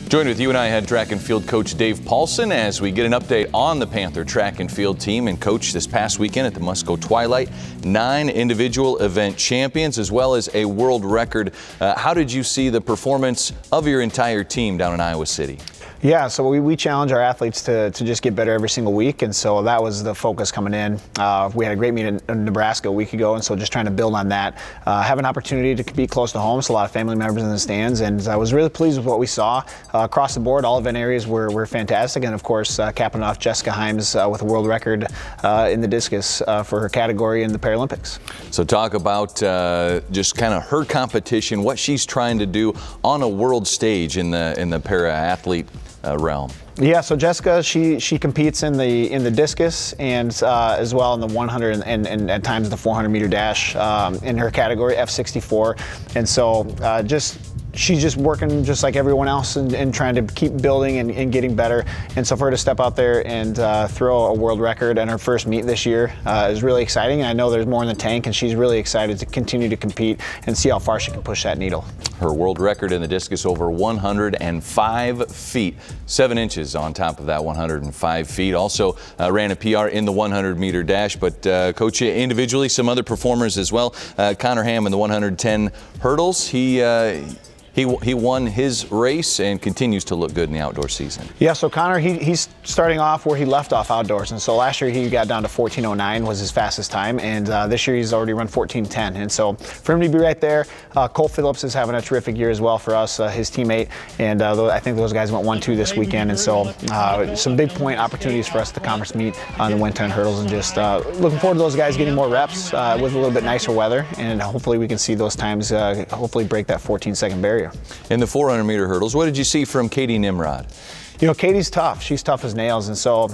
Joined with UNI head track and field coach Dave Paulsen as we get an update on the Panther track and field team. And coach, this past weekend at the Musco Twilight, 9 individual event champions as well as a world record. How did you see the performance of your entire team down in Iowa City? Yeah, so we challenge our athletes to just get better every single week, and so that was the focus coming in. We had a great meet in Nebraska a week ago, and so just trying to build on that. Have an opportunity to be close to home, so a lot of family members in the stands, and I was really pleased with what we saw. Across the board, all event areas were fantastic, and of course, capping off Jessica Heims with a world record in the discus for her category in the Paralympics. So talk about just kind of her competition, what she's trying to do on a world stage in the para-athlete realm. Yeah, so Jessica, she competes in the discus and as well in the 100 and at times the 400 meter dash in her category F64, and so she's just working just like everyone else and trying to keep building and getting better. And so for her to step out there and throw a world record in her first meet this year is really exciting. And I know there's more in the tank, and she's really excited to continue to compete and see how far she can push that needle. Her world record in the discus over 105 feet, 7 inches on top of that 105 feet. Also ran a PR in the 100 meter dash. But coach, individually, some other performers as well. Connor Ham in the 110 hurdles. He won his race and continues to look good in the outdoor season. Yeah, so Connor, he's starting off where he left off outdoors. And so last year he got down to 14:09 was his fastest time. And this year he's already run 14:10. And so for him to be right there, Cole Phillips is having a terrific year as well for us, his teammate. And I think those guys went 1-2 this weekend. And so some big point opportunities for us at the conference meet on the 110 hurdles. And just looking forward to those guys getting more reps with a little bit nicer weather. And hopefully we can see those times hopefully break that 14-second barrier. In the 400 meter hurdles, what did you see from Katie Nimrod? You know, Katie's tough. She's tough as nails, and so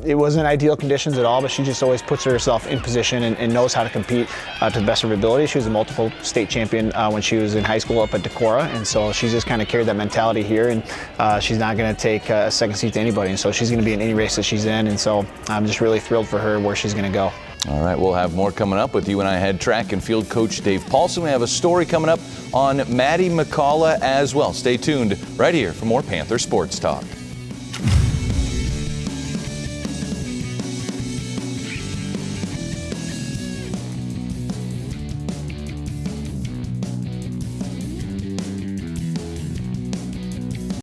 it wasn't ideal conditions at all, but she just always puts herself in position and knows how to compete to the best of her ability. She was a multiple state champion when she was in high school up at Decorah, and so she's just kind of carried that mentality here, and she's not going to take a second seat to anybody, and so she's going to be in any race that she's in, and so I'm just really thrilled for her where she's going to go. All right, we'll have more coming up with UNI head track and field coach Dave Paulsen. We have a story coming up on Maddie McCullough as well. Stay tuned right here for more Panther Sports Talk.